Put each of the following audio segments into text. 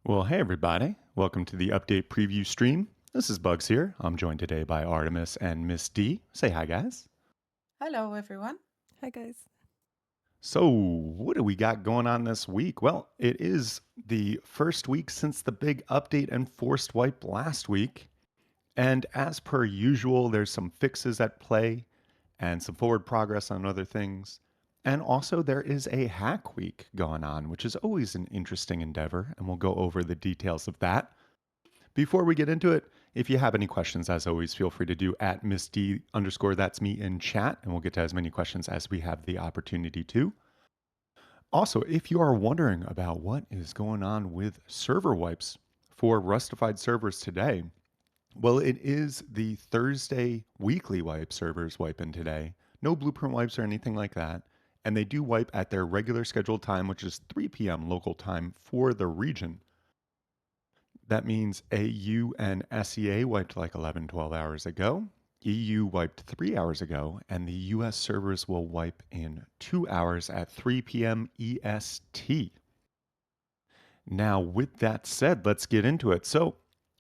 Well, hey everybody. Welcome to the update preview stream. This is Bugs here. I'm joined today by Artemis and Miss D. Say hi, guys. Hello, everyone. Hi, guys. So, what do we got going on this week? Well, it is the first week since the big update and forced wipe last week. And as per usual, there's some fixes at play and some forward progress on other things. And also, there is a hack week going on, which is always an interesting endeavor. And we'll go over the details of that. Before we get into it, if you have any questions, as always, feel free to do at Miss D underscore that's me in chat, and we'll get to as many questions as we have the opportunity to. Also, if you are wondering about what is going on with server wipes for Rustafied servers today, well, it is the Thursday weekly wipe servers wiping today. No blueprint wipes or anything like that. And they do wipe at their regular scheduled time, which is 3 p.m. local time for the region. That means AU and SEA wiped like 11, 12 hours ago. EU wiped 3 hours ago, and the US servers will wipe in 2 hours at 3 p.m. EST. Now, with that said, let's get into it. So,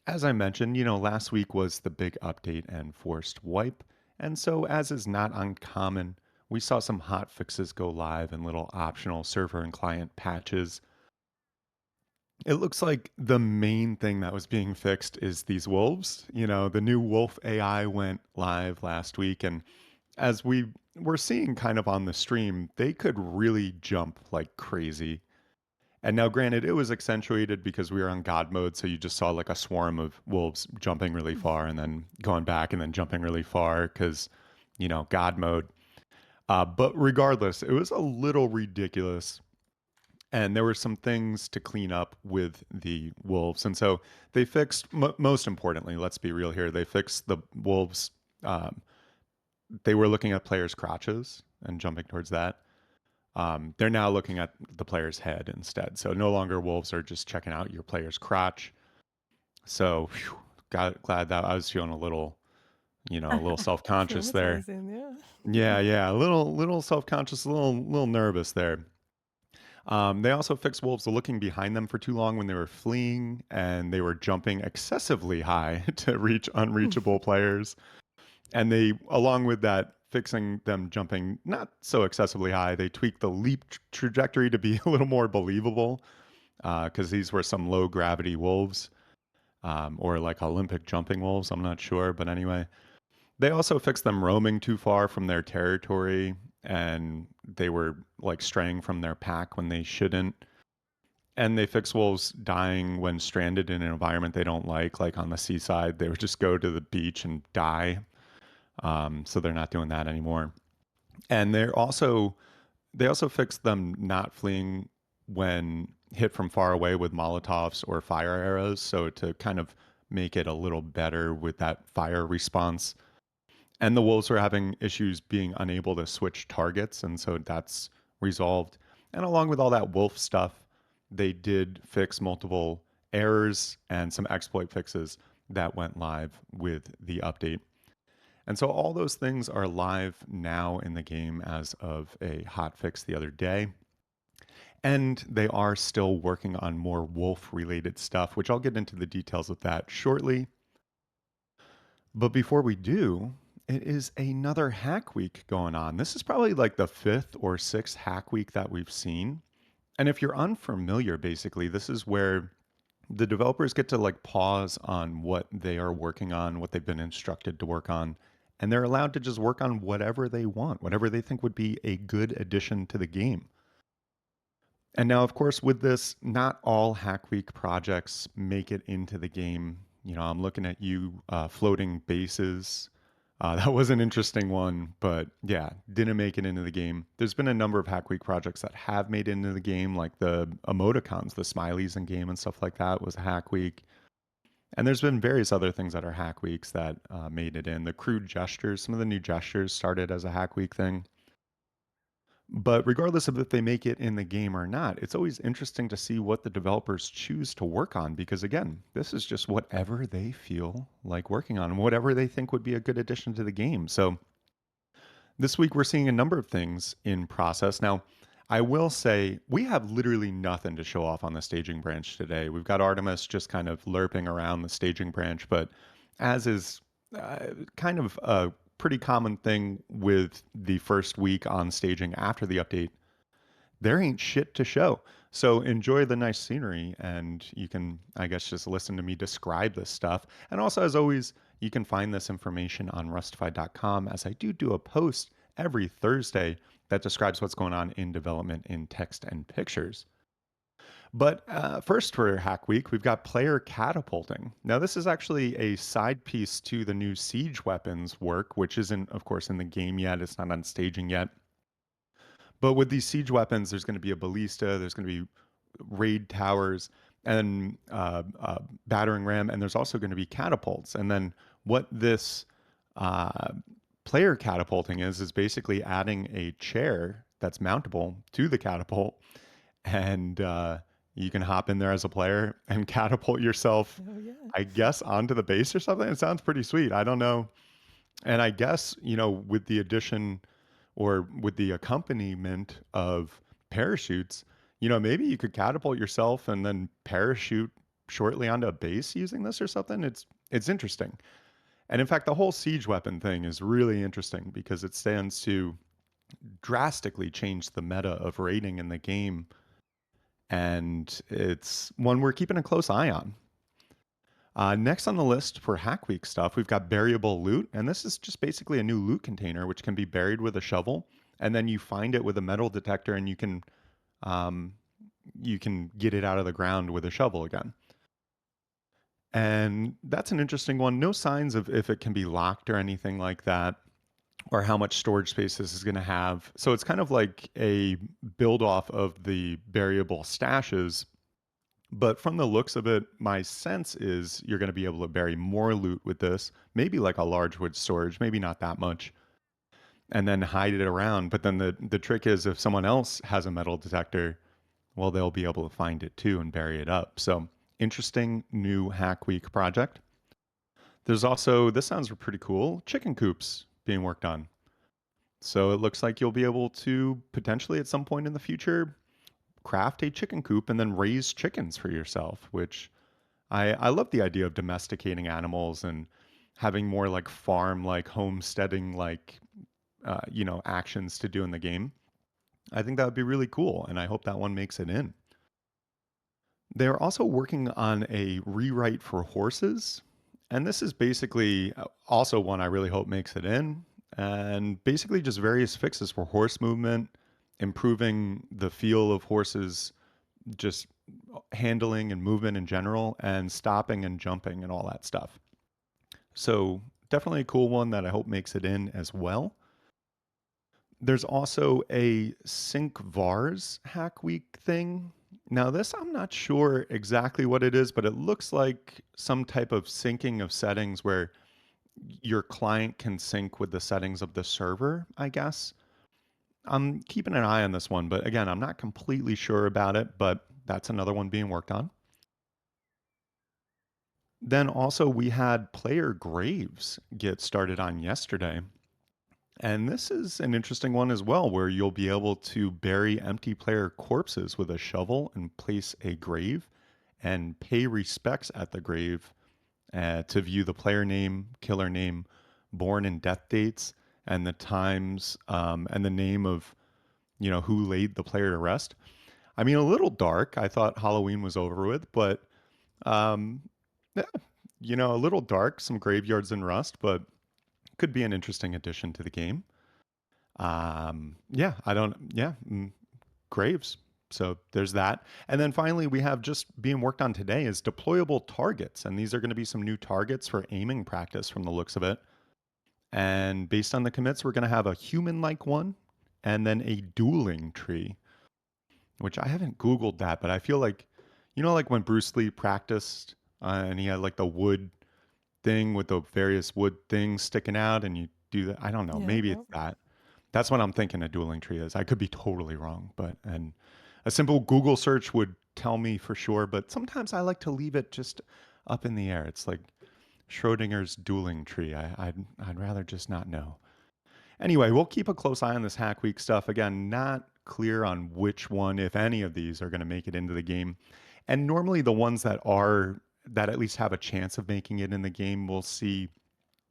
as I mentioned, last week was the big update and forced wipe. And so, as is not uncommon, we saw some hot fixes go live and little optional server and client patches. It looks like the main thing that was being fixed is these wolves. The new wolf AI went live last week. And as we were seeing kind of on the stream, they could really jump like crazy. And now, granted, it was accentuated because we were on God mode. So you just saw like a swarm of wolves jumping really far and then going back and then jumping really far because, God mode. But regardless, it was a little ridiculous, and there were some things to clean up with the wolves. And so they fixed, most importantly, let's be real here, they fixed the wolves. Um, they were looking at players' crotches and jumping towards that. They're now looking at the player's head instead. So no longer wolves are just checking out your player's crotch. So glad that I was feeling a little self-conscious there. Traumatizing, yeah. Yeah, a little self-conscious, a little nervous there. They also fixed wolves looking behind them for too long when they were fleeing, and they were jumping excessively high to reach unreachable players. And they, along with that, fixing them jumping not so excessively high, they tweaked the leap trajectory to be a little more believable because these were some low gravity wolves or like Olympic jumping wolves. I'm not sure, but anyway. They also fixed them roaming too far from their territory, and they were like straying from their pack when they shouldn't. And they fix wolves dying when stranded in an environment they don't like on the seaside. They would just go to the beach and die. So they're not doing that anymore. And they also fixed them not fleeing when hit from far away with Molotovs or fire arrows. So to kind of make it a little better with that fire response. And the wolves were having issues being unable to switch targets, and so that's resolved. And along with all that wolf stuff, they did fix multiple errors and some exploit fixes that went live with the update. And so all those things are live now in the game as of a hot fix the other day. And they are still working on more wolf related stuff, which I'll get into the details of that shortly. But before we do, it is another hack week going on. This is probably like the fifth or sixth hack week that we've seen. And if you're unfamiliar, basically, this is where the developers get to like pause on what they are working on, what they've been instructed to work on, and they're allowed to just work on whatever they want, whatever they think would be a good addition to the game. And now, of course, with this, not all Hack Week projects make it into the game. I'm looking at you, floating bases. That was an interesting one, but yeah, didn't make it into the game. There's been a number of Hack Week projects that have made it into the game, like the emoticons, the smileys in game and stuff like that was a Hack Week. And there's been various other things that are Hack Weeks that made it in. The crude gestures, some of the new gestures started as a Hack Week thing. But regardless of if they make it in the game or not, it's always interesting to see what the developers choose to work on because, again, this is just whatever they feel like working on, whatever they think would be a good addition to the game. So this week we're seeing a number of things in process. Now, I will say we have literally nothing to show off on the staging branch today. We've got Artemis just kind of lerping around the staging branch, but as is kind of a pretty common thing with the first week on staging after the update, there ain't shit to show. So enjoy the nice scenery, and you can, I guess, just listen to me describe this stuff. And also, as always, you can find this information on rustified.com as I do a post every Thursday that describes what's going on in development in text and pictures. But first, for Hack Week, we've got player catapulting. Now, this is actually a side piece to the new siege weapons work, which isn't, of course, in the game yet. It's not on staging yet. But with these siege weapons, there's going to be a ballista, there's going to be raid towers, and battering ram, and there's also going to be catapults. And then what this uh, player catapulting is basically adding a chair that's mountable to the catapult, and you can hop in there as a player and catapult yourself, Oh, yeah. I guess, onto the base or something. It sounds pretty sweet. I don't know, and I guess, with the addition or with the accompaniment of parachutes, maybe you could catapult yourself and then parachute shortly onto a base using this or something. It's interesting. And in fact, the whole siege weapon thing is really interesting because it stands to drastically change the meta of raiding in the game. And it's one we're keeping a close eye on. Next on the list for Hack Week stuff, we've got buriable loot, and this is just basically a new loot container which can be buried with a shovel, and then you find it with a metal detector, and um, you can get it out of the ground with a shovel again. And that's an interesting one. No signs of if it can be locked or anything like that, or how much storage space this is going to have. So it's kind of like a build off of the buriable stashes. But from the looks of it, my sense is you're going to be able to bury more loot with this, maybe like a large wood storage, maybe not that much, and then hide it around. But then the trick is if someone else has a metal detector, well, they'll be able to find it too and bury it up. So interesting new Hack Week project. There's also, this sounds pretty cool, chicken coops being worked on. So it looks like you'll be able to potentially at some point in the future craft a chicken coop and then raise chickens for yourself, which I love the idea of domesticating animals and having more like farm, like homesteading, like, actions to do in the game. I think that would be really cool. And I hope that one makes it in. They're also working on a rewrite for horses. And this is basically also one I really hope makes it in. And basically just various fixes for horse movement, improving the feel of horses, just handling and movement in general, and stopping and jumping and all that stuff. So definitely a cool one that I hope makes it in as well. There's also a sync vars hack week thing. Now, this I'm not sure exactly what it is, but it looks like some type of syncing of settings where your client can sync with the settings of the server, I guess. I'm keeping an eye on this one, but again, I'm not completely sure about it, but that's another one being worked on. Then also, we had player graves get started on yesterday. And this is an interesting one as well, where you'll be able to bury empty player corpses with a shovel and place a grave and pay respects at the grave to view the player name, killer name, born and death dates, and the times and the name of who laid the player to rest. I mean, a little dark. I thought Halloween was over with, but um, yeah, a little dark. Some graveyards in rust, but could be an interesting addition to the game. Yeah, I don't, yeah, graves. So there's that. And then finally, we have just being worked on today is deployable targets. And these are going to be some new targets for aiming practice from the looks of it. And based on the commits, we're going to have a human like one and then a dueling tree, which I haven't Googled that, but I feel like, like when Bruce Lee practiced and he had like the wood thing with the various wood things sticking out and you do that. I don't know. Yeah, Maybe yeah. it's that. That's what I'm thinking a dueling tree is. I could be totally wrong, but and a simple Google search would tell me for sure. But sometimes I like to leave it just up in the air. It's like Schrodinger's dueling tree. I'd rather just not know. Anyway, we'll keep a close eye on this Hack Week stuff. Again, not clear on which one, if any of these, are going to make it into the game. And normally the ones that at least have a chance of making it in the game, we'll see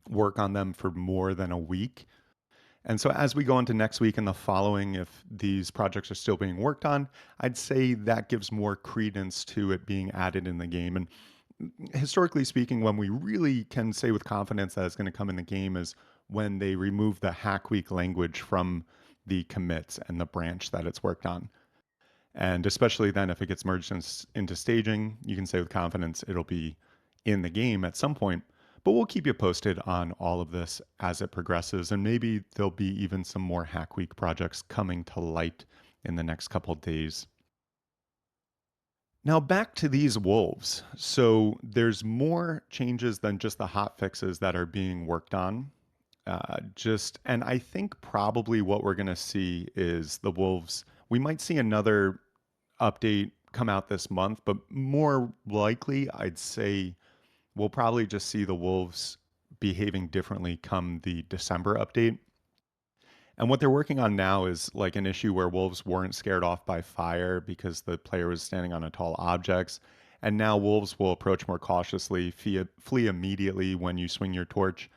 work on them for more than a week. And so as we go into next week and the following, if these projects are still being worked on, I'd say that gives more credence to it being added in the game. And historically speaking, when we really can say with confidence that it's going to come in the game is when they remove the hack week language from the commits and the branch that it's worked on. And especially then, if it gets merged into staging, you can say with confidence it'll be in the game at some point. But we'll keep you posted on all of this as it progresses. And maybe there'll be even some more Hack Week projects coming to light in the next couple of days. Now, back to these wolves. So there's more changes than just the hot fixes that are being worked on. And I think probably what we're going to see is the wolves. We might see another update come out this month, but more likely, I'd say we'll probably just see the wolves behaving differently come the December update. And what they're working on now is like an issue where wolves weren't scared off by fire because the player was standing on a tall objects. And now wolves will approach more cautiously, flee immediately when you swing your torch,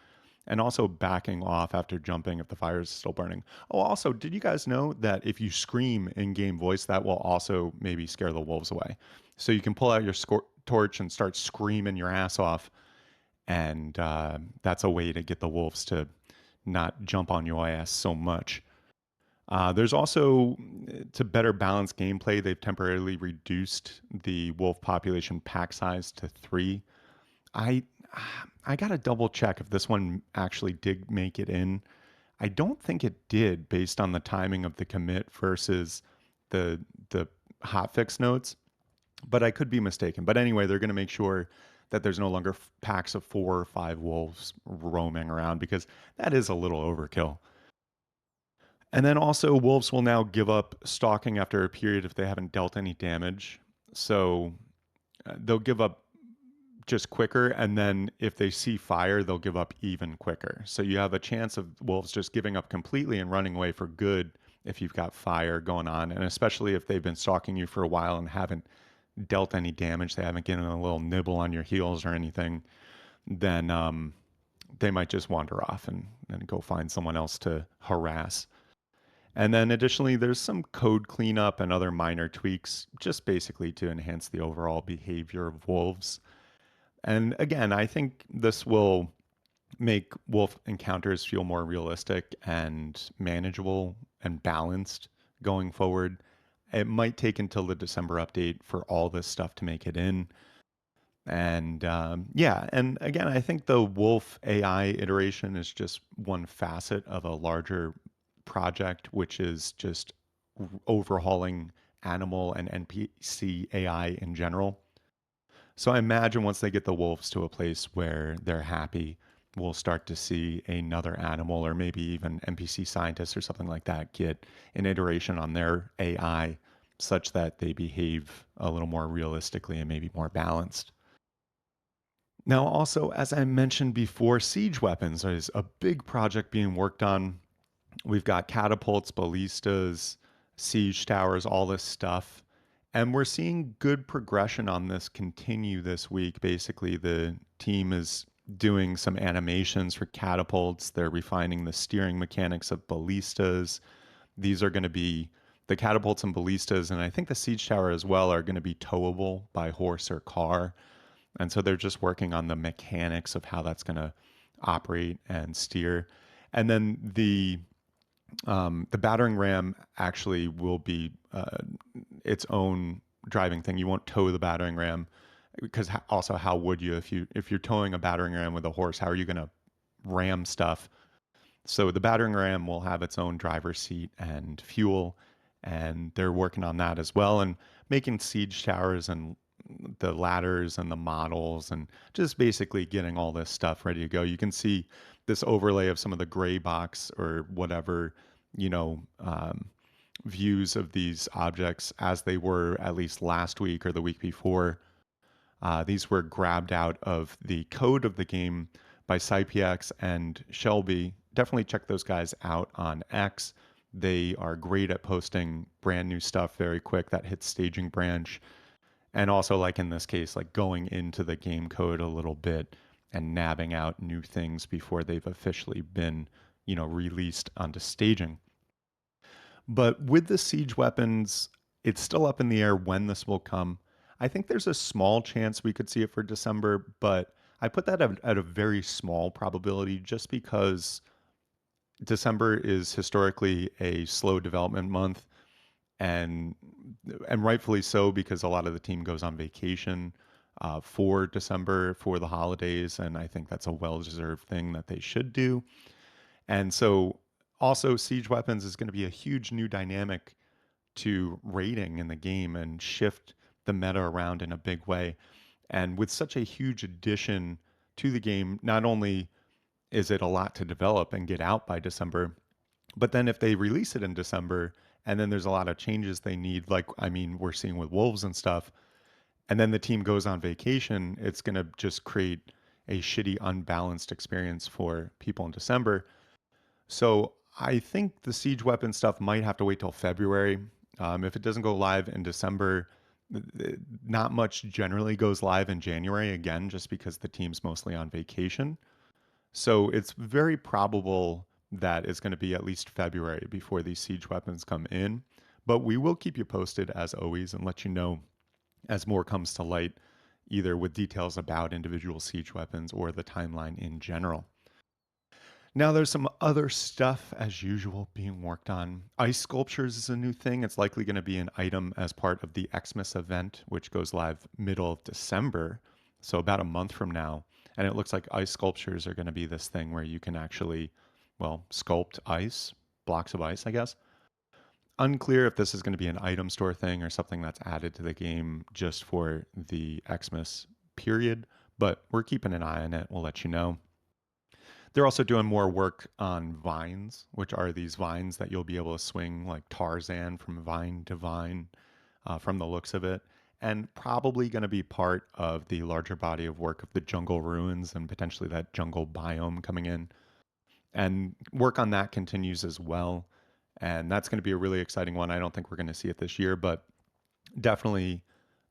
and also backing off after jumping if the fire is still burning. Oh, also, did you guys know that if you scream in game voice, that will also maybe scare the wolves away? So you can pull out your torch and start screaming your ass off, and that's a way to get the wolves to not jump on your ass so much. There's also, to better balance gameplay, they've temporarily reduced the wolf population pack size to 3. I I gotta double check if this one actually did make it in. I don't think it did, based on the timing of the commit versus the hotfix notes, but I could be mistaken. But anyway, they're going to make sure that there's no longer packs of 4 or 5 wolves roaming around because that is a little overkill. And then also, wolves will now give up stalking after a period if they haven't dealt any damage. So they'll give up just quicker, and then if they see fire they'll give up even quicker. So you have a chance of wolves just giving up completely and running away for good if you've got fire going on, and especially if they've been stalking you for a while and haven't dealt any damage, they haven't given a little nibble on your heels or anything, then they might just wander off and go find someone else to harass. And then additionally, there's some code cleanup and other minor tweaks, just basically to enhance the overall behavior of wolves. And again, I think this will make wolf encounters feel more realistic and manageable and balanced going forward. It might take until the December update for all this stuff to make it in. And yeah, and again, I think the wolf AI iteration is just one facet of a larger project, which is just overhauling animal and NPC AI in general. So I imagine once they get the wolves to a place where they're happy, we'll start to see another animal or maybe even NPC scientists or something like that get an iteration on their AI such that they behave a little more realistically and maybe more balanced. Now, also, as I mentioned before, siege weapons is a big project being worked on. We've got catapults, ballistas, siege towers, all this stuff. And we're seeing good progression on this continue this week. Basically, the team is doing some animations for catapults. They're refining the steering mechanics of ballistas. These are going to be the catapults and ballistas, and I think the siege tower as well, are going to be towable by horse or car. And so they're just working on the mechanics of how that's going to operate and steer. And then the battering ram actually will be its own driving thing. You won't tow the battering ram because also how would you if you're towing a battering ram with a horse? How are you going to ram stuff? So the battering ram will have its own driver's seat and fuel, and they're working on that as well and making siege towers and the ladders and the models and just basically getting all this stuff ready to go. You can see this overlay of some of the gray box or whatever, you know, views of these objects as they were at least last week or the week before. These were grabbed out of the code of the game by CyPX and Shelby. Definitely check those guys out on X. They are great at posting brand new stuff very quick that hits staging branch. And also, like in this case, like going into the game code a little bit and nabbing out new things before they've officially been, released onto staging. But with the siege weapons, it's still up in the air when this will come. I think there's a small chance we could see it for December, but I put that at a very small probability just because December is historically a slow development month, and rightfully so because a lot of the team goes on vacation for December for the holidays, and I think that's a well-deserved thing that they should do. And so, also, siege weapons is going to be a huge new dynamic to raiding in the game and shift the meta around in a big way. And with such a huge addition to the game, not only is it a lot to develop and get out by December, but then if they release it in December and then there's a lot of changes they need, like, I mean, we're seeing with Wolves and stuff, and then the team goes on vacation, it's going to just create a shitty, unbalanced experience for people in December. So I think the siege weapon stuff might have to wait till February. If it doesn't go live in December, not much generally goes live in January again, just because the team's mostly on vacation. So it's very probable that it's going to be at least February before these siege weapons come in. But we will keep you posted as always and let you know as more comes to light, either with details about individual siege weapons or the timeline in general. Now there's some other stuff as usual being worked on. Ice sculptures is a new thing. It's likely going to be an item as part of the Xmas event, which goes live middle of December, so about a month from now. And it looks like ice sculptures are going to be this thing where you can actually, well, sculpt ice, blocks of ice, I guess. Unclear if this is going to be an item store thing or something that's added to the game just for the Xmas period, but we're keeping an eye on it. We'll let you know. They're also doing more work on vines, which are these vines that you'll be able to swing like Tarzan from vine to vine from the looks of it. And probably going to be part of the larger body of work of the jungle ruins and potentially that jungle biome coming in. And work on that continues as well. And that's going to be a really exciting one. I don't think we're going to see it this year, but definitely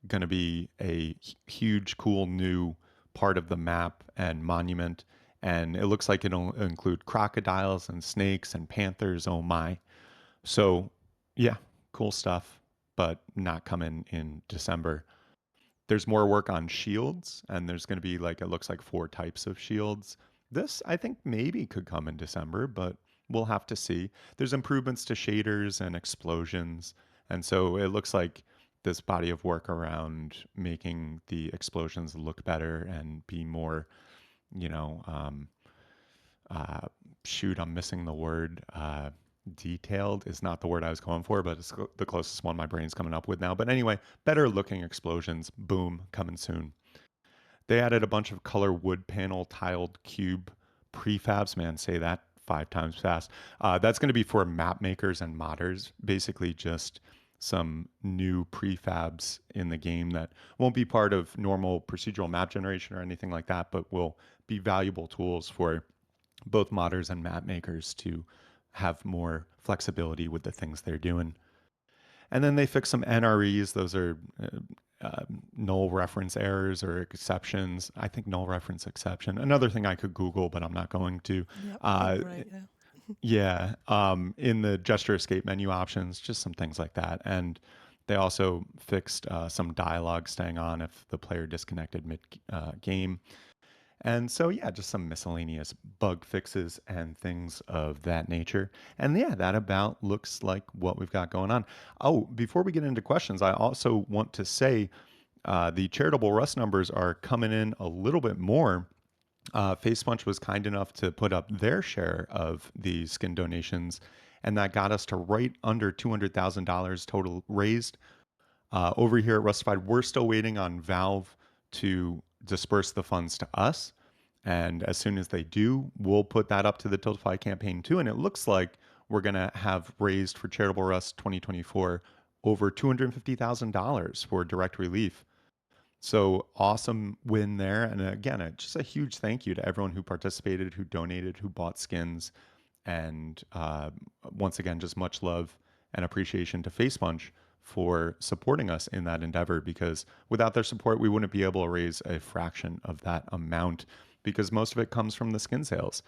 going to be a huge, cool new part of the map and monument. And it looks like it'll include crocodiles and snakes and panthers. Oh my. So, yeah, cool stuff, but not coming in December. There's more work on shields, and there's going to be like, it looks like four types of shields. This, I think, maybe could come in December, but we'll have to see. There's improvements to shaders and explosions. And so it looks like this body of work around making the explosions look better and be more, you know, uh, shoot, I'm missing the word. Detailed is not the word I was going for, but it's the closest one my brain's coming up with now. But anyway, better looking explosions. Boom, coming soon. They added a bunch of color wood panel tiled cube prefabs. Man, say that 5 times fast. That's going to be for map makers and modders. Basically, just some new prefabs in the game that won't be part of normal procedural map generation or anything like that, but will be valuable tools for both modders and map makers to have more flexibility with the things they're doing. And then they fix some NREs. Those are null reference errors or exceptions. I think null reference exception. Another thing I could Google, but I'm not going to. Yep, Uh, you're right. Yeah. yeah, in the gesture escape menu options, just some things like that. And they also fixed some dialogue staying on if the player disconnected mid game. And so, yeah, just some miscellaneous bug fixes and things of that nature. And yeah, that about looks like what we've got going on. Oh, before we get into questions, I also want to say the charitable Rust numbers are coming in a little bit more. Face Punch was kind enough to put up their share of the skin donations, and that got us to right under $200,000 total raised. Over here at Rustafied, we're still waiting on Valve to disperse the funds to us. And as soon as they do, we'll put that up to the Tiltify campaign too. And it looks like we're going to have raised for Charitable Rust 2024 over $250,000 for direct relief. So awesome win there. And again, just a huge thank you to everyone who participated, who donated, who bought skins. And once again, just much love and appreciation to Face Punch for supporting us in that endeavor, because without their support, we wouldn't be able to raise a fraction of that amount because most of it comes from the skin sales.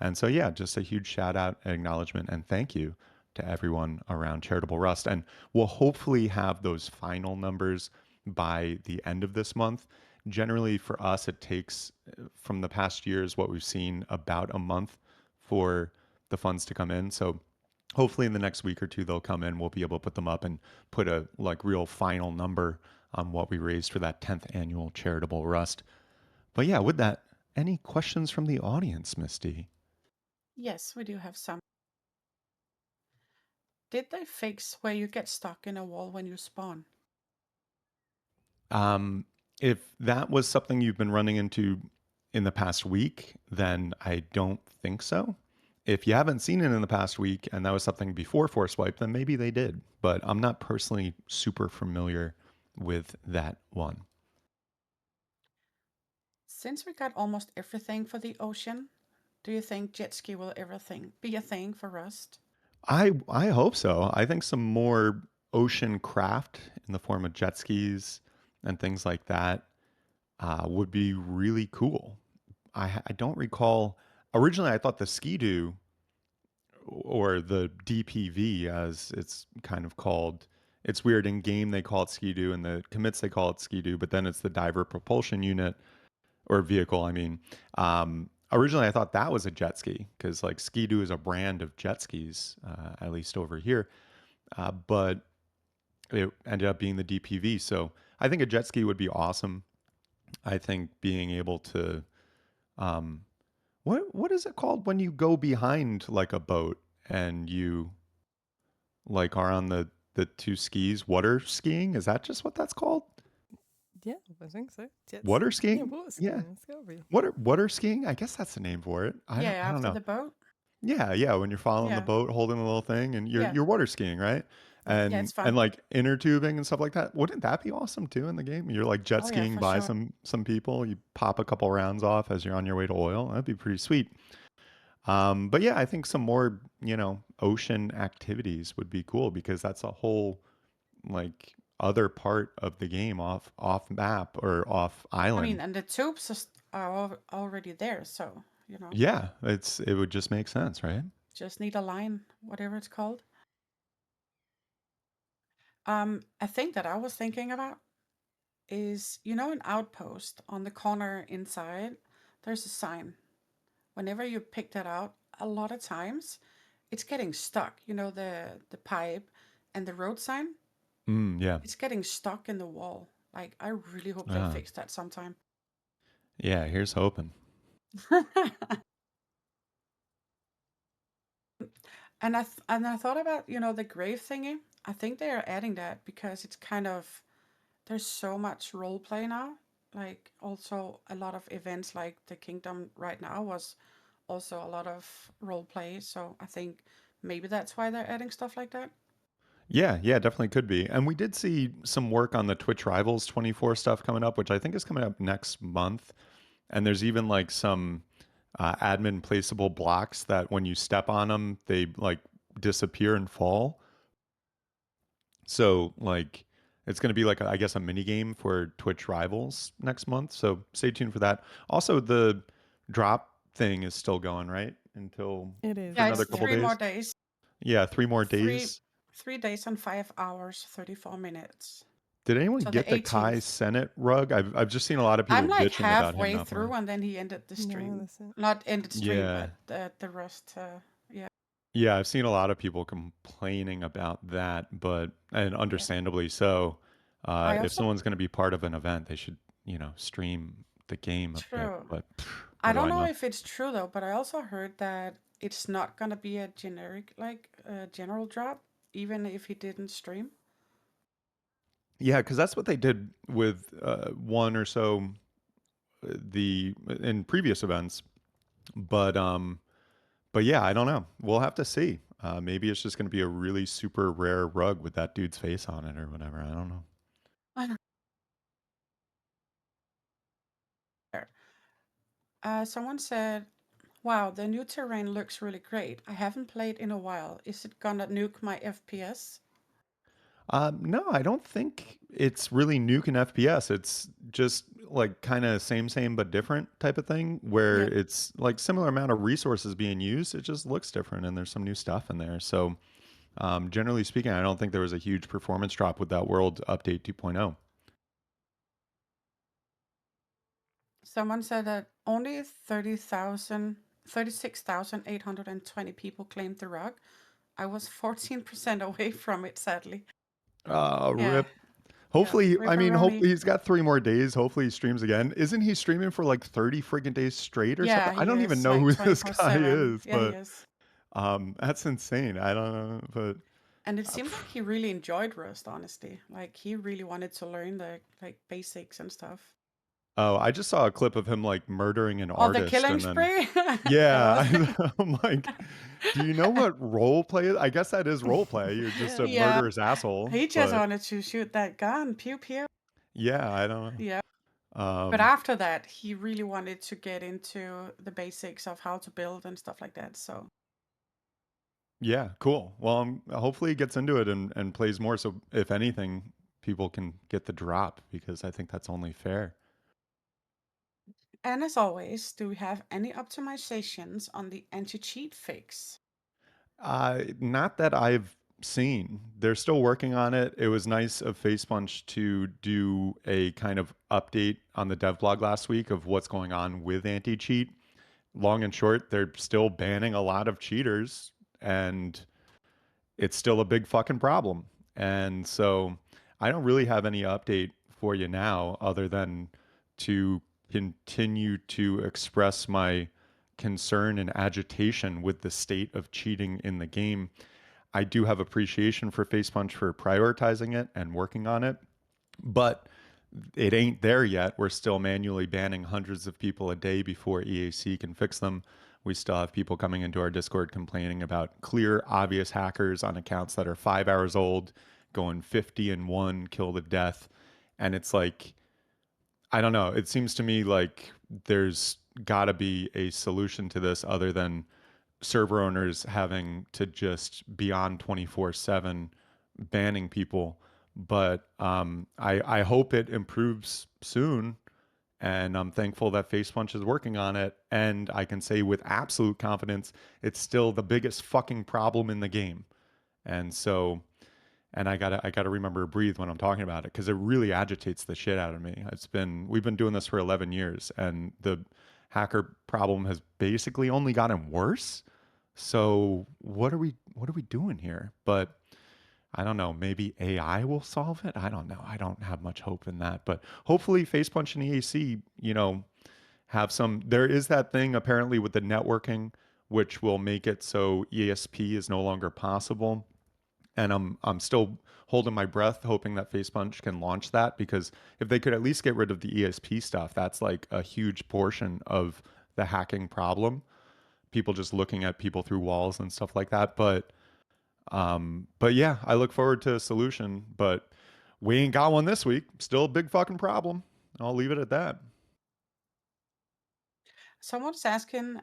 And so, yeah, just a huge shout out, acknowledgement, and thank you to everyone around Charitable Rust. And we'll hopefully have those final numbers by the end of this month. Generally, for us, it takes, from the past years, what we've seen, about a month for the funds to come in. So hopefully in the next week or two they'll come in. We'll be able to put them up and put a like real final number on what we raised for that 10th annual Charitable Rust. But yeah, with that, any questions from the audience, Misty? Yes, we do have some. Did they fix where you get stuck in a wall when you spawn? Um, if that was something you've been running into in the past week, then I don't think so. If you haven't seen it in the past week and that was something before Force Wipe, then maybe they did. But I'm not personally super familiar with that one. Since we got almost everything for the ocean, do you think jet ski will be a thing for Rust? I hope so. I think some more ocean craft in the form of jet skis and things like that would be really cool. I don't recall. Originally, I thought the Ski-Doo, or the DPV as it's kind of called. It's weird, in game they call it Ski-Doo, and the commits they call it Ski-Doo, but then it's the diver propulsion unit, or vehicle, I mean. Originally, I thought that was a jet ski because like Ski-Doo is a brand of jet skis, at least over here. But it ended up being the DPV. So I think a jet ski would be awesome. I think being able to, um, what is it called when you go behind like a boat and you like are on the two skis? Water skiing? Is that just what that's called? Yeah, I think so. Jet Water ski. Yeah, skiing? water Yeah. skiing. Let's go over. Water skiing? I guess that's the name for it. Yeah, I don't after know. the boat? Yeah, yeah. When you're following the Yeah, boat, holding the little thing, and you're yeah, you're water skiing, right? Yeah. yeah, it's And fun. like inner tubing and stuff like that. Wouldn't that be awesome too in the game? You're like jet Oh, yeah, skiing for by sure. some people. You pop a couple rounds off as you're on your way to oil. That'd be pretty sweet. But yeah, I think some more ocean activities would be cool because that's a whole like other part of the game off map or off I mean, island. and the are already there, so, Yeah, it would just make sense, right? just need a line, whatever it's called. A thing that I was thinking about is, an outpost on the corner inside, there's a sign. Whenever you pick that out, a lot of times it's getting stuck. The pipe and the road sign, Yeah. it's getting stuck in the wall. Like, I really hope they Ah, fix that sometime. yeah, here's hoping. And I thought about, the grave thingy. I think they are adding that because it's kind of, there's so much role play now. Like, also a lot of events like the Kingdom right now was also a lot of role play. So I think maybe that's why they're adding stuff like that. Yeah, yeah, definitely could be. And we did see some work on the Twitch Rivals 24 stuff coming up, which I think is coming up next month. And there's even like some admin placeable blocks that when you step on them, they like disappear and fall. So like it's going to be like I guess a mini game for Twitch Rivals next month. So stay tuned for that. Also, the drop thing is still going, right? Until It for is. Yeah, another it's Yep. couple Yep. 3 more days. days. Yeah, 3 more Three days. 3 days and 5 hours, 34 minutes. Did anyone So the get the Kai 18th. Senate rug? I've just seen a lot of I'm people like bitching about him halfway not through, playing. and then he ended the No, stream. that's it. Not ended stream, Yeah. but the rest. Yeah, Yeah, I've seen a lot of people complaining about that, but and yeah. understandably so. I If also someone's going to be part of an event, they should, stream the game a bit. true. But I what do don't I know know? if it's true though, but I also heard that it's not gonna be a generic like general drop, even if he didn't stream. Yeah, because that's what they did with one or so the in previous events. But but yeah, I don't know. We'll have to see. Maybe it's just going to be a really super rare rug with that dude's face on it or whatever. I don't know. Someone said, Wow, the new terrain looks really great. I haven't played in a while. Is it gonna nuke my FPS? No, I don't think it's really nuke and FPS. It's just like kind of same but different type of thing where Yeah. it's like similar amount of resources being used. It just looks different and there's some new stuff in there. So, generally speaking, I don't think there was a huge performance drop with that World Update 2.0. Someone said that only 36,820 people claimed the rug. I was 14% away from it, sadly. Yeah, Rip. yeah. Hopefully, I mean, Ripperoni. hopefully he's got 3 more days. Hopefully he streams again. Isn't he streaming for like 30 friggin' days straight or something? Yeah, I he don't even is know like who this guy 24/7. is, Yeah, he but is. that's insane. I don't know, but And it uh, seemed like he really enjoyed Rust, honestly. Like he really wanted to learn the like basics and stuff. oh, I just saw a clip of him like murdering an Oh, the artist, killing and then spree. That was yeah, I'm like, do you know what role play is? I guess that is role play. You're just Yeah. a yeah. murderous asshole, He just but wanted to shoot that gun. Pew pew. yeah, I don't Yeah. know. But after that, he really wanted to get into the basics of how to build and stuff like that. So, Yeah, cool. Well, hopefully he gets into it and plays more. So if anything, people can get the drop because I think that's only fair. and as always, do we have any optimizations on the anti-cheat fix? Not that I've seen. They're still working on it. It was nice of Facepunch to do a kind of update on the dev blog last week of what's going on with anti-cheat. Long and short, they're still banning a lot of cheaters, and it's still a big fucking problem. And so I don't really have any update for you now other than to continue to express my concern and agitation with the state of cheating in the game. I do have appreciation for Facepunch for prioritizing it and working on it, but it ain't there yet. We're still manually banning hundreds of people a day before EAC can fix them. We still have people coming into our Discord complaining about clear, obvious hackers on accounts that are 5 hours old, going 50 and one kill to death. And it's like, I don't know. It seems to me like there's got to be a solution to this other than server owners having to just be on 24/7 banning people. But I hope it improves soon. And I'm thankful that Facepunch is working on it. And I can say with absolute confidence, it's still the biggest fucking problem in the game. And so, and I gotta remember to breathe when I'm talking about it because it really agitates the shit out of me. We've been doing this for 11 years, and the hacker problem has basically only gotten worse. So what are we doing here? But I don't know. Maybe AI will solve it. I don't know. I don't have much hope in that. But hopefully, Facepunch and EAC, have some. There is that thing apparently with the networking, which will make it so ESP is no longer possible. And I'm still holding my breath, hoping that Facepunch can launch that because if they could at least get rid of the ESP stuff, that's like a huge portion of the hacking problem. People just looking at people through walls and stuff like that. But yeah, I look forward to a solution. But we ain't got one this week. Still a big fucking problem. I'll leave it at that. Someone's asking,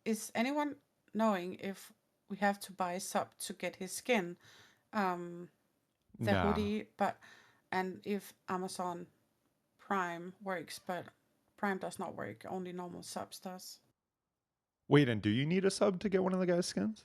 is anyone knowing if we have to buy sub to get his skin, um, the Nah. hoodie, but and if Amazon Prime works, but Prime does not work, only normal subs does. Wait, and do you need a sub to get one of the guy's skins?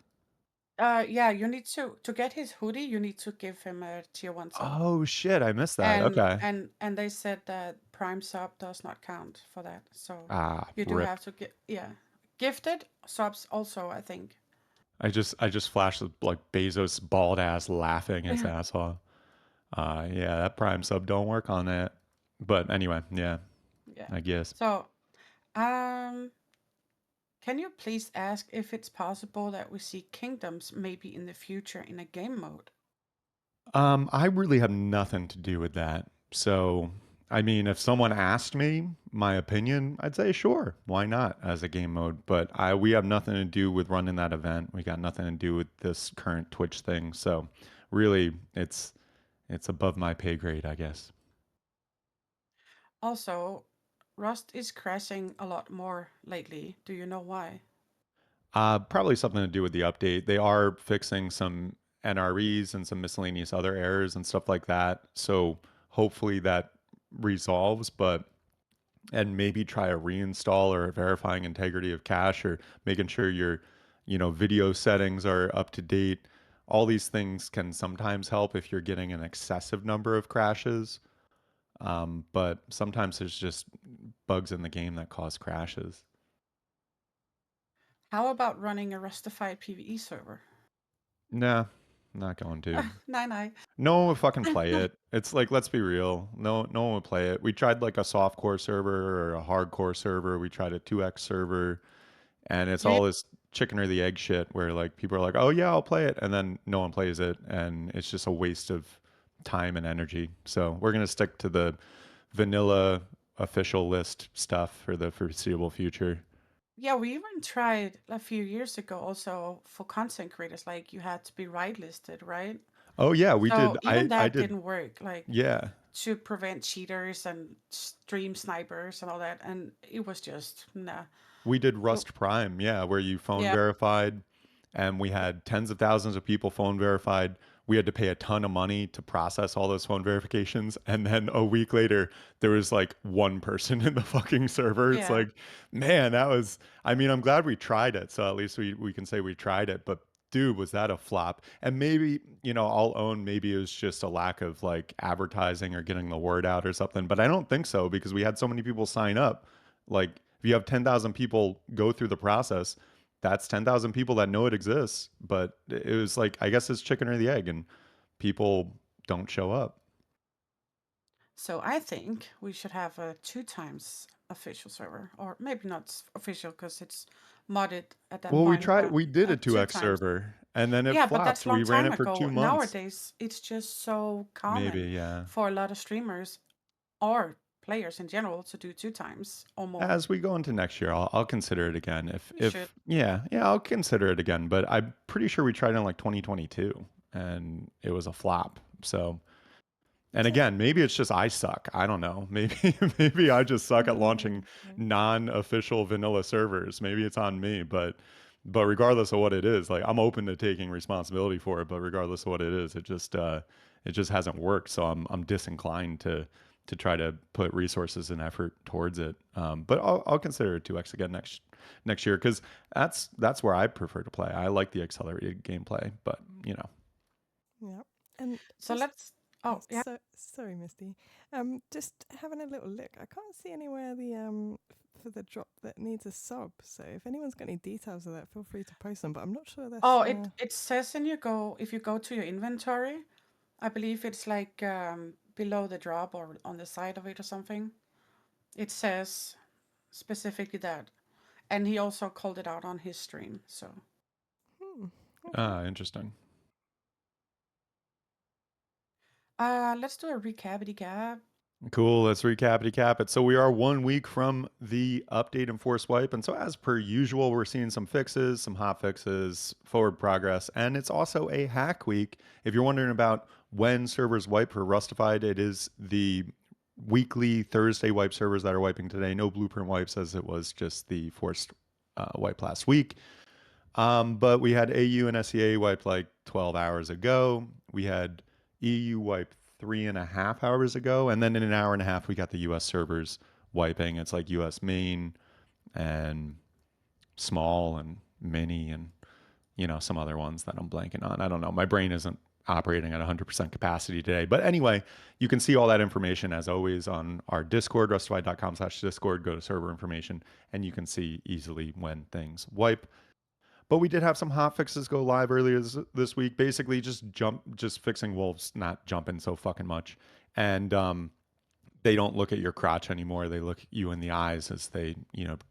Yeah, you need to get his hoodie, you need to give him a tier 1 sub. Oh shit, I missed that. And Okay. and they said that Prime sub does not count for that. So Ah, you do rip. have to get, yeah. Gifted subs also, I think. I just flashed like Bezos bald ass laughing his ass off. Yeah, that Prime sub don't work on it. But anyway, yeah, Yeah. I guess. So, um can you please ask if it's possible that we see kingdoms maybe in the future in a game mode? I really have nothing to do with that. So, I mean, if someone asked me my opinion, I'd say sure, why not as a game mode. But we have nothing to do with running that event. We got nothing to do with this current Twitch thing. So, really, it's above my pay grade, I guess. Also, Rust is crashing a lot more lately. Do you know why? Probably something to do with the update. They are fixing some NREs and some miscellaneous other errors and stuff like that. So hopefully that resolves, but and maybe try a reinstall or verifying integrity of cache or making sure your, video settings are up to date. All these things can sometimes help if you're getting an excessive number of crashes. But sometimes there's just bugs in the game that cause crashes. How about running a Rustafied PvE server? Nah, not going to. Nine, nine. No one would fucking play it. It's like, let's be real. No one would play it. We tried like a softcore server or a hardcore server. We tried a 2x server, and it's You all this chicken or the egg shit where like people are like, "Oh yeah, I'll play it," and then no one plays it, and it's just a waste of time and energy. So we're gonna stick to the vanilla official list stuff for the foreseeable future. Yeah, we even tried a few years ago also for content creators, like you had to be whitelisted, right? Oh yeah, we did. So even I that did. didn't work, like Yeah, to prevent cheaters and stream snipers and all that. And it was just, nah. we did It, Rust Prime, yeah, where you phone yeah, verified, and we had tens of thousands of people phone verified. We had to pay a ton of money to process all those phone verifications, and then a week later, there was like one person in the fucking server. It's yeah. like, man, that was. I mean, I'm glad we tried it, so at least we can say we tried it. But dude, was that a flop? And maybe I'll own maybe it was just a lack of like advertising or getting the word out or something. But I don't think so because we had so many people sign up. Like if you have 10,000 people go through the process, that's 10,000 people that know it exists. But it was like, I guess it's chicken or the egg, and people don't show up. So I think we should have a two times official server, or maybe not official because it's modded at that Well, point, but we did a two 2x times. server and then it Yeah, but flopped. that's a long We ran time it for ago. 2 months. Nowadays, it's just so Maybe, common yeah. for a lot of streamers or players in general to do two times or more. As we go into next year, I'll consider it again. You should. Yeah, I'll consider it again. But I'm pretty sure we tried it in like 2022 and it was a flop. So, and Yeah. again, maybe it's just I suck. I don't know. Maybe maybe I just suck at launching Okay. non-official vanilla servers. Maybe it's on me, but regardless of what it is, like I'm open to taking responsibility for it, but regardless of what it is, it just hasn't worked. So I'm disinclined to try to put resources and effort towards it. But I'll consider it 2x again next year because that's where I prefer to play. I like the accelerated gameplay, but Yeah. And So just let's. Oh, yeah. sorry, Misty. Just having a little look. I can't see anywhere the for the drop that needs a sub. So if anyone's got any details of that, feel free to post them. But I'm not sure that's Oh, it says in you go if you go to your inventory, I believe it's like below the drop or on the side of it or something. It says specifically that, and he also called it out on his stream. So hmm, okay. interesting. let's do a recapity cap. Cool. Let's recap it. So we are 1 week from the update and force wipe, and so as per usual, we're seeing some fixes, some hot fixes, forward progress, and it's also a hack week. If you're wondering about when servers wipe for Rustified, it is the weekly Thursday wipe servers that are wiping today. No blueprint wipes as it was just the forced wipe last week. But we had AU and SEA wiped like 12 hours ago. We had EU wiped 3.5 hours ago. And then in an hour and a half, we got the US servers wiping. It's like US main and small and mini and, some other ones that I'm blanking on. I don't know. My brain isn't operating at 100% capacity today. But anyway, you can see all that information as always on our Discord, rustified.com/Discord. Go to server information and you can see easily when things wipe. But we did have some hot fixes go live earlier this week. Basically, just fixing wolves not jumping so fucking much, and they don't look at your crotch anymore. They look you in the eyes as they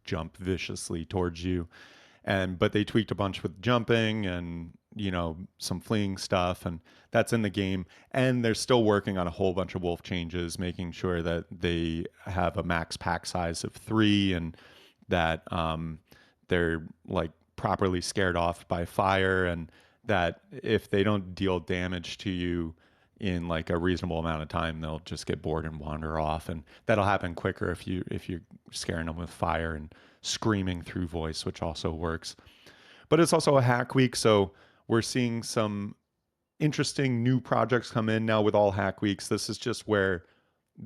jump viciously towards you. But they tweaked a bunch with jumping and some fleeing stuff, and that's in the game. And they're still working on a whole bunch of wolf changes, making sure that they have a max pack size of 3 and that they're like properly scared off by fire, and that if they don't deal damage to you in like a reasonable amount of time, they'll just get bored and wander off, and that'll happen quicker if you're scaring them with fire and screaming through voice, which also works. But it's also a hack week, so we're seeing some interesting new projects come in now with all hack weeks. This is just where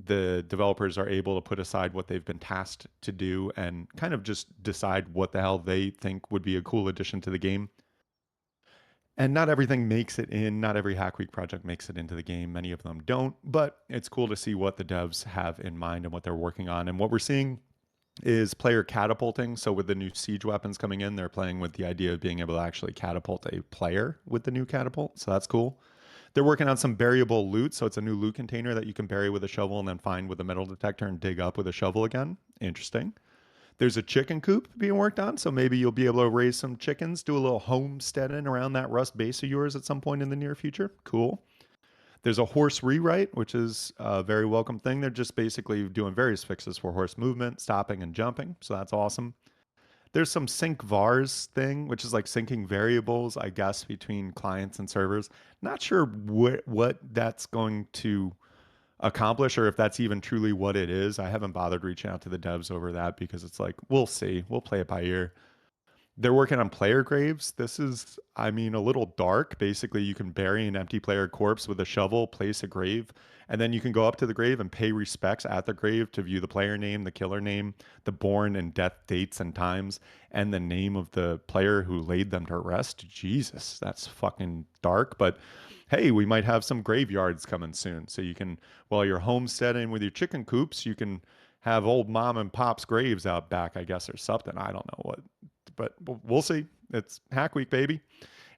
the developers are able to put aside what they've been tasked to do and kind of just decide what the hell they think would be a cool addition to the game. And not everything makes it in, not every hack week project makes it into the game. Many of them don't, but it's cool to see what the devs have in mind and what they're working on. And what we're seeing is player catapulting. So with the new siege weapons coming in, they're playing with the idea of being able to actually catapult a player with the new catapult. So that's cool. They're working on some buriable loot. So it's a new loot container that you can bury with a shovel and then find with a metal detector and dig up with a shovel again. Interesting. There's a chicken coop being worked on. So maybe you'll be able to raise some chickens, do a little homesteading around that Rust base of yours at some point in the near future. Cool. There's a horse rewrite, which is a very welcome thing. They're just basically doing various fixes for horse movement, stopping, and jumping. So that's awesome. There's some sync vars thing, which is like syncing variables, I guess, between clients and servers. Not sure what that's going to accomplish or if that's even truly what it is. I haven't bothered reaching out to the devs over that because it's like, we'll see. We'll play it by ear. They're working on player graves. This is, I mean, a little dark. Basically, you can bury an empty player corpse with a shovel, place a grave, and then you can go up to the grave and pay respects at the grave to view the player name, the killer name, the born and death dates and times, and the name of the player who laid them to rest. Jesus, that's fucking dark. But hey, we might have some graveyards coming soon. So you can, while you're homesteading with your chicken coops, you can have old mom and pop's graves out back, I guess, or something. I don't know what, but we'll see. It's hack week, baby.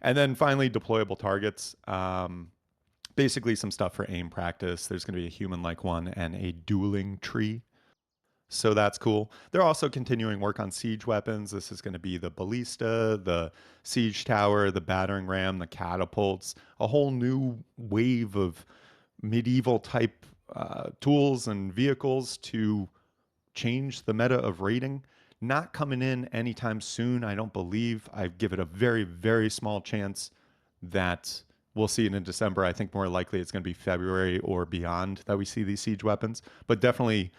And then finally, deployable targets. Basically, some stuff for aim practice. There's going to be a human like one and a dueling tree. So that's cool. They're also continuing work on siege weapons. This is going to be the ballista, the siege tower, the battering ram, the catapults, a whole new wave of medieval type tools and vehicles to change the meta of raiding. Not coming in anytime soon, I don't believe. I give it a very, very small chance that we'll see it in December. I think more likely it's going to be February or beyond that we see these siege weapons, but definitely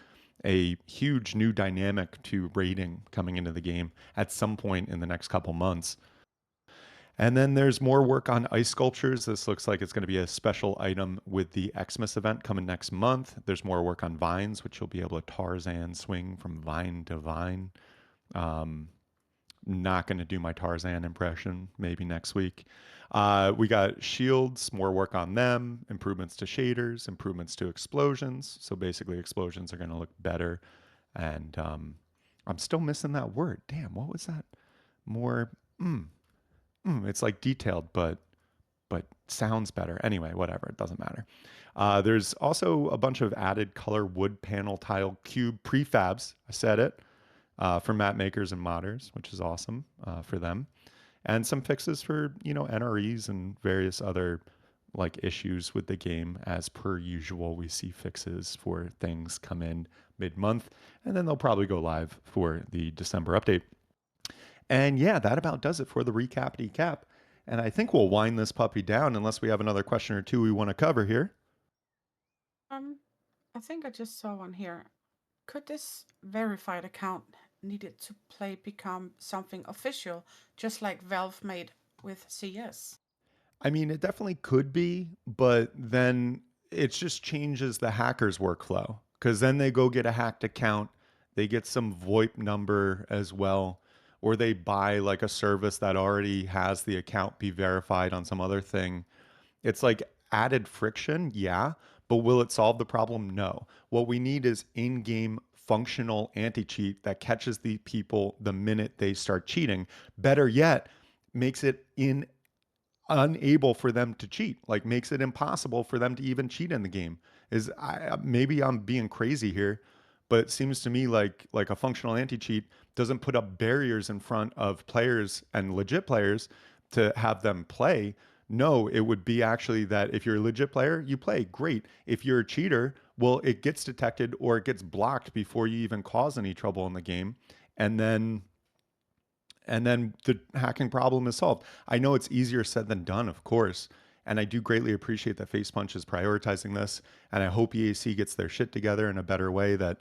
a huge new dynamic to raiding coming into the game at some point in the next couple months. And then there's more work on ice sculptures. This looks like it's going to be a special item with the Xmas event coming next month. There's more work on vines, which you'll be able to Tarzan swing from vine to vine. Um, Not going to do my Tarzan impression. Maybe next week. We got shields, more work on them, improvements to shaders, improvements to explosions. So basically, explosions are going to look better. And I'm still missing that word. Damn, what was that? More. It's like detailed, but sounds better. Anyway, whatever. It doesn't matter. There's also a bunch of added color wood panel tile cube prefabs. I said it for map makers and modders, which is awesome for them, and some fixes for NREs and various other like issues with the game. As per usual, we see fixes for things come in mid-month, and then they'll probably go live for the December update. And yeah, that about does it for the recap decap. And I think we'll wind this puppy down unless we have another question or two we want to cover here. Um, I think I just saw one here. Could this verified account needed to play become something official, just like Valve made with CS? I mean, it definitely could be, but then it just changes the hacker's workflow because then they go get a hacked account, they get some VoIP number as well, or they buy like a service that already has the account be verified on some other thing. It's like added friction, yeah, but will it solve the problem? No. What we need is in game functional anti cheat that catches the people the minute they start cheating. Better yet, makes it unable for them to cheat, like makes it impossible for them to even cheat in the game. Maybe I'm being crazy here, but it seems to me like a functional anti-cheat doesn't put up barriers in front of players and legit players to have them play. No, it would be actually that if you're a legit player, you play great. If you're a cheater, well, it gets detected or it gets blocked before you even cause any trouble in the game. And then the hacking problem is solved. I know it's easier said than done, of course, and I do greatly appreciate that Facepunch is prioritizing this, and I hope EAC gets their shit together in a better way that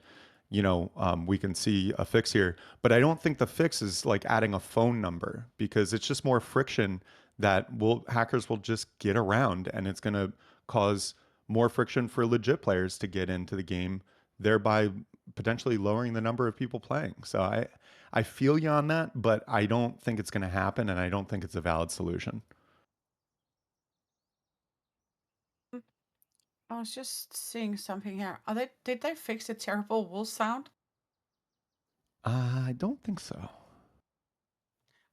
we can see a fix here. But I don't think the fix is like adding a phone number because it's just more friction that will hackers will just get around, and it's going to cause more friction for legit players to get into the game, thereby potentially lowering the number of people playing. So I feel you on that, but I don't think it's going to happen, and I don't think it's a valid solution. Mm, I was just seeing something here. Did they fix the terrible wolf sound? I don't think so.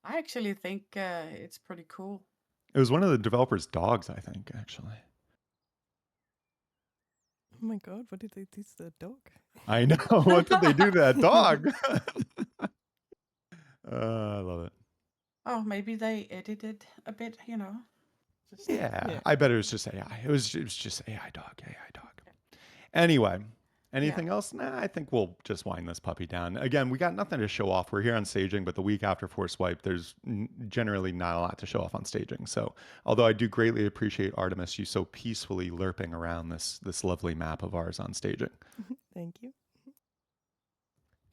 I actually think it's pretty cool. It was one of the developers' dogs, I think, actually. Oh my god, what did they do to the dog? I know. What did they do to that dog? I love it. Oh, maybe they edited a bit, you know. Just Yeah, Yeah. I bet it was just AI. It was just AI dog, AI dog. Anyway, yeah. anything else? Nah, I think we'll just wind this puppy down. Again, we got nothing to show off. We're here on staging, but the week after Force Wipe, there's generally not a lot to show off on staging. So, although I do greatly appreciate Artemis, you so peacefully lerping around this lovely map of ours on staging. Thank you.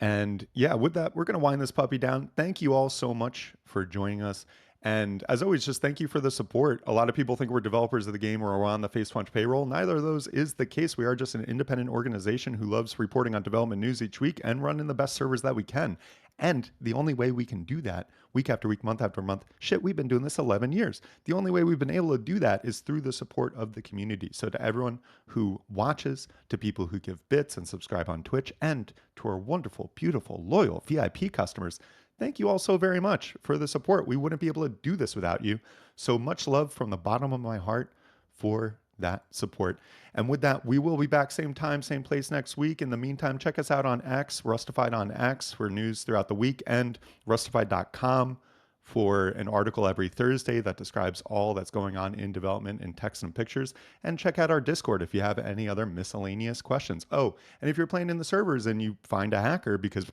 And yeah, with that, we're going to wind this puppy down. Thank you all so much for joining us. And as always, just thank you for the support. A lot of people think we're developers of the game or we're on the Face Punch payroll. Neither of those is the case. We are just an independent organization who loves reporting on development news each week and running the best servers that we can. And the only way we can do that week after week, month after month, shit, we've been doing this 11 years. The only way we've been able to do that is through the support of the community. So to everyone who watches, to people who give bits and subscribe on Twitch, and to our wonderful, beautiful, loyal VIP customers, thank you all so very much for the support. We wouldn't be able to do this without you. So much love from the bottom of my heart for that support. And with that, we will be back same time, same place next week. In the meantime, check us out on X, Rustafied on X for news throughout the week, and rustafied.com for an article every Thursday that describes all that's going on in development in text and pictures. And check out our Discord if you have any other miscellaneous questions. Oh, and if you're playing in the servers and you find a hacker, because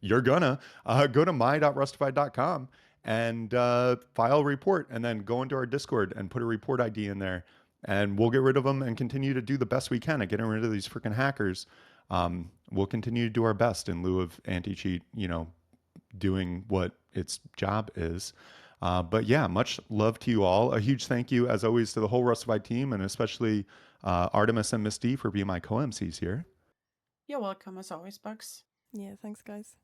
you're gonna, go to my.rustified.com and file a report, and then go into our Discord and put a report ID in there, and we'll get rid of them and continue to do the best we can at getting rid of these freaking hackers. We'll continue to do our best in lieu of anti-cheat, doing what its job is. But yeah, much love to you all. A huge thank you, as always, to the whole Rustified team, and especially Artemis and Miss D for being my co-MCs here. You're welcome as always, Bugs. Yeah, thanks, guys.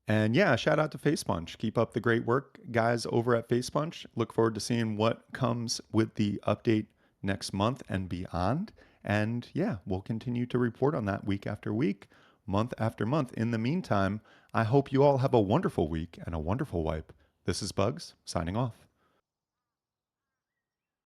And yeah, shout out to Facepunch. Keep up the great work, guys, over at Facepunch. Look forward to seeing what comes with the update next month and beyond. And yeah, we'll continue to report on that week after week, month after month. In the meantime, I hope you all have a wonderful week and a wonderful wipe. This is Bugs signing off.